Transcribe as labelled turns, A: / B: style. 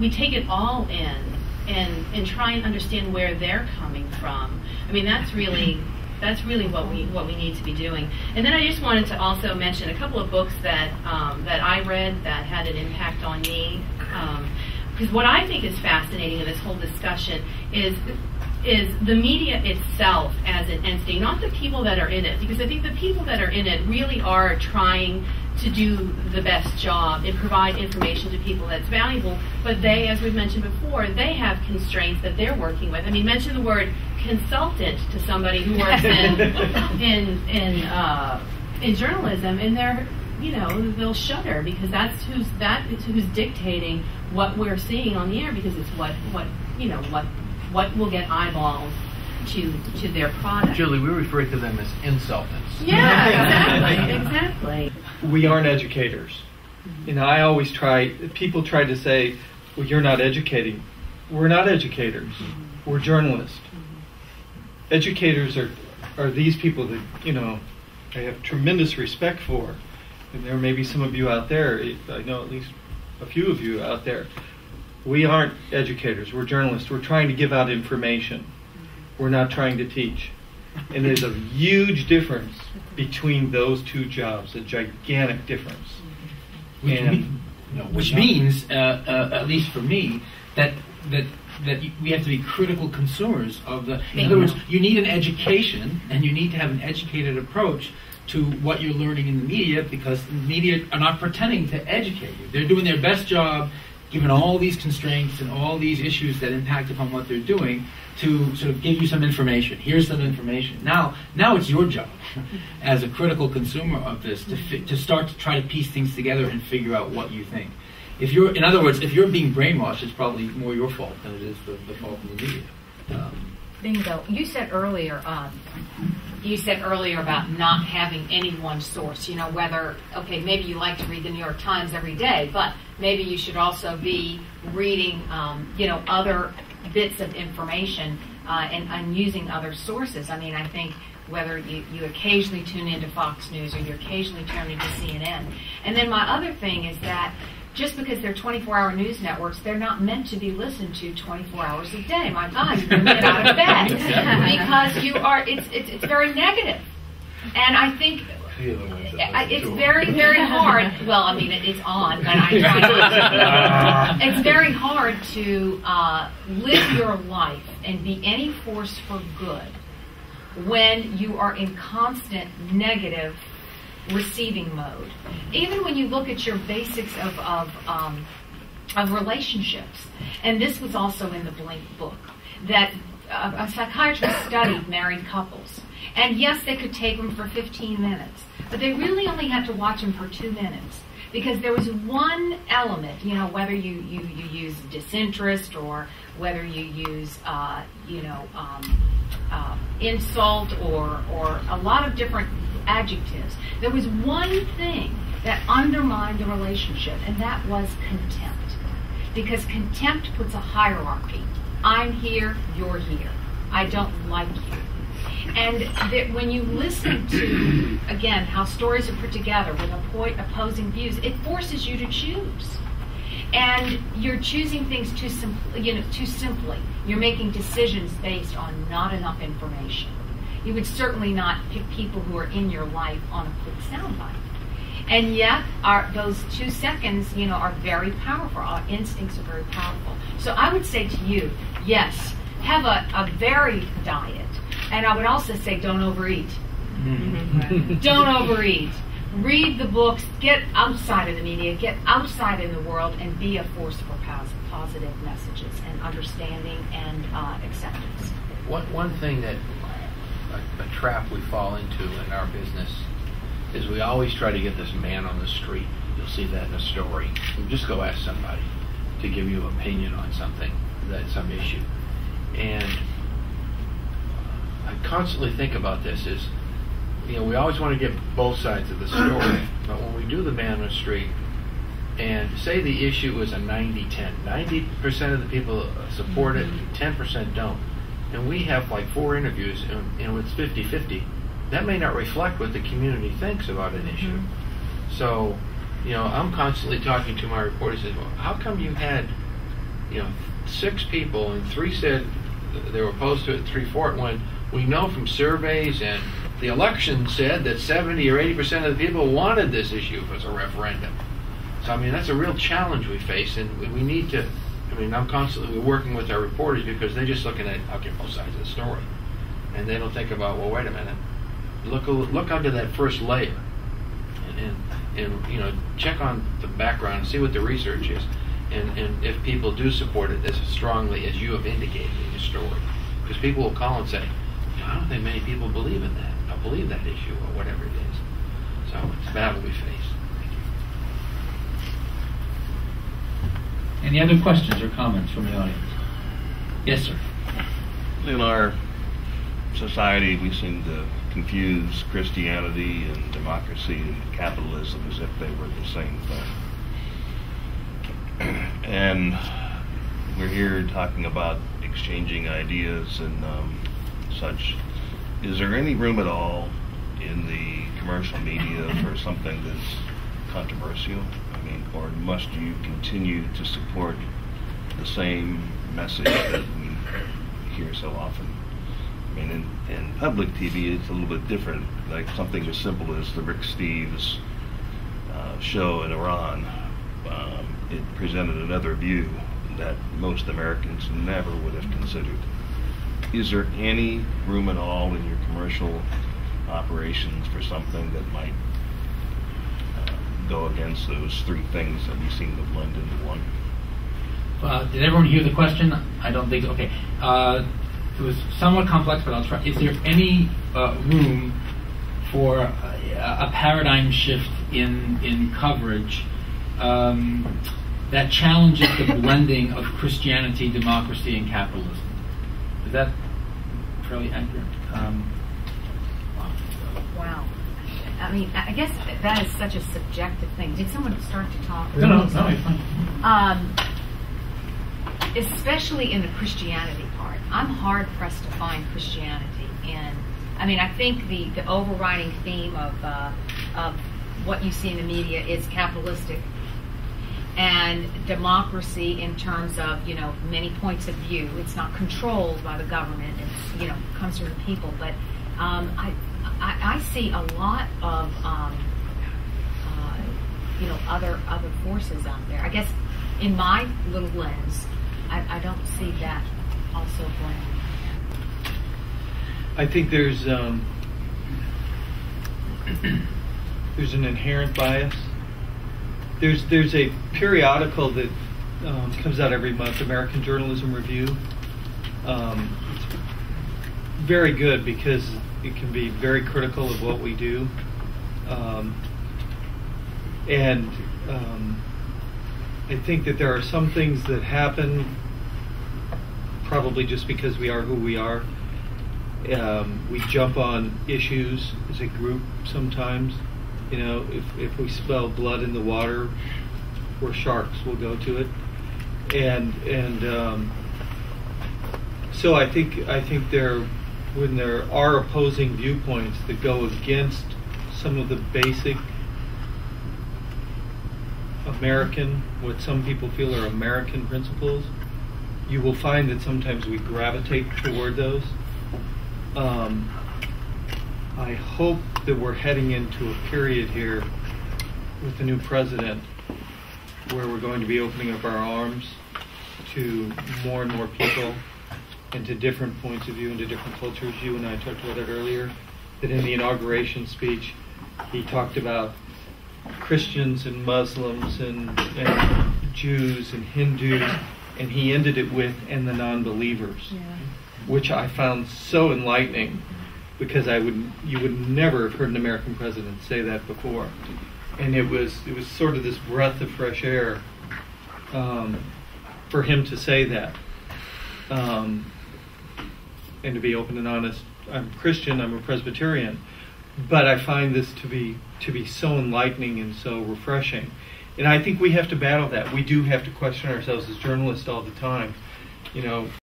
A: we take it all in and try and understand where they're coming from. I mean, that's really what we need to be doing. And then I just wanted to also mention a couple of books that that I read that had an impact on me. Because what I think is fascinating in this whole discussion is the media itself as an entity, not the people that are in it. Because I think the people that are in it really are trying to do the best job and provide information to people that's valuable. But they, as we've mentioned before, they have constraints that they're working with. I mean, mention the word consultant to somebody who works in journalism, and they're, you know, they'll shudder because that's who's dictating what we're seeing on the air, because it's what will get eyeballs to their product.
B: Julie, we refer to them as insultants.
A: Yeah, exactly.
C: We aren't educators. You know, I always people try to say, well, you're not educating. We're not educators. We're journalists. Educators are these people that, you know, I have tremendous respect for. And there may be some of you out there, I know at least a few of you out there. We aren't educators. We're journalists. We're trying to give out information. We're not trying to teach. And there's a huge difference between those two jobs, a gigantic difference.
D: Which means, at least for me, that we have to be critical consumers of the... In other words, you need an education, and you need to have an educated approach to what you're learning in the media, because the media are not pretending to educate you. They're doing their best job, given all these constraints and all these issues that impact upon what they're doing, to sort of give you some information. Here's some information. Now it's your job as a critical consumer of this to start to try to piece things together and figure out what you think. In other words, if you're being brainwashed, it's probably more your fault than it is the fault of the media.
E: Bingo. You said earlier about not having any one source. You know, whether, okay, maybe you like to read the New York Times every day, but maybe you should also be reading, other bits of information and using other sources. I mean, I think whether you occasionally tune into Fox News or you occasionally turn into CNN. And then my other thing is that just because they're 24-hour news networks, they're not meant to be listened to 24 hours a day. My God, you can get out of bed because it's very negative. And I think it's very, very hard. Well, I mean, it's on, but it's very hard to live your life and be any force for good when you are in constant negative receiving mode. Even when you look at your basics of relationships, and this was also in the Blink book, that a psychiatrist studied married couples, and yes, they could take them for 15 minutes, but they really only had to watch them for 2 minutes, because there was one element, you know, whether you use disinterest or whether you use insult or a lot of different adjectives. There was one thing that undermined the relationship, and that was contempt. Because contempt puts a hierarchy. I'm here, you're here. I don't like you. And when you listen to, again, how stories are put together with opposing views, it forces you to choose. And you're choosing things too simply. You're making decisions based on not enough information. You would certainly not pick people who are in your life on a quick soundbite. And yet, those 2 seconds, are very powerful. Our instincts are very powerful. So I would say to you, yes, have a varied diet. And I would also say don't overeat. Don't overeat. Read the books, get outside of the media, get outside in the world, and be a force for positive messages and understanding and acceptance.
B: One thing that a trap we fall into in our business is we always try to get this man on the street. You'll see that in a story. You just go ask somebody to give you an opinion on something, some issue. And I constantly think about this is, we always want to get both sides of the story, but when we do the man on the street, and say the issue is a 90-10, 90% of the people support it, 10% don't, and we have like 4 interviews, and it's 50-50, that may not reflect what the community thinks about an issue. So, I'm constantly talking to my reporters, well, how come you had 6 people, and 3 said they were opposed to it, and 3 for it, when we know from surveys and the election said that 70 or 80% of the people wanted this issue as a referendum. So, I mean, that's a real challenge we face, and we need to, I'm constantly working with our reporters because they're just looking at, okay, both sides of the story. And they don't think about, well, wait a minute, look under that first layer and check on the background, see what the research is, and if people do support it as strongly as you have indicated in your story. Because people will call and say, I don't think many people believe in that. I believe that issue or whatever it is. So it's a battle we face. Thank you.
D: Any other questions or comments from the audience? Yes, sir.
F: In our society, we seem to confuse Christianity and democracy and capitalism as if they were the same thing. And we're here talking about exchanging ideas and such. Is there any room at all in the commercial media for something that's controversial? Or must you continue to support the same message that we hear so often? In public TV, it's a little bit different. Like something as simple as the Rick Steves show in Iran, it presented another view that most Americans never would have considered. Is there any room at all in your commercial operations for something that might go against those 3 things that you seem to blend into one?
D: Did everyone hear the question? I don't think so. Okay. It was somewhat complex, but I'll try. Is there any room for a paradigm shift in coverage that challenges the blending of Christianity, democracy, and capitalism? Is that fairly accurate?
E: Wow. I guess that is such a subjective thing. Did someone start to talk?
D: No, you're fine.
E: Especially in the Christianity part, I'm hard pressed to find Christianity in. I think the overriding theme of what you see in the media is capitalistic and democracy in terms of many points of view. It's not controlled by the government. It's comes from the people. But I see a lot of other forces out there. I guess in my little lens, I don't see that also blending.
C: I think there's an inherent bias. There's a periodical that comes out every month, American Journalism Review. It's very good because it can be very critical of what we do. I think that there are some things that happen probably just because we are who we are. We jump on issues as a group sometimes. If we smell blood in the water, we're sharks. We'll go to it. So I think when there are opposing viewpoints that go against some of the basic American, what some people feel are American principles, you will find that sometimes we gravitate toward those. I hope that we're heading into a period here with the new president where we're going to be opening up our arms to more and more people and to different points of view and to different cultures. You and I talked about it earlier, that in the inauguration speech he talked about Christians and Muslims and Jews and Hindus, and he ended it with "and the non-believers," which I found so enlightening, because you would never have heard an American president say that before, and it was sort of this breath of fresh air for him to say that, and to be open and honest. I'm Christian, I'm a Presbyterian, but I find this to be so enlightening and so refreshing. And I think we have to battle that. We do have to question ourselves as journalists all the time.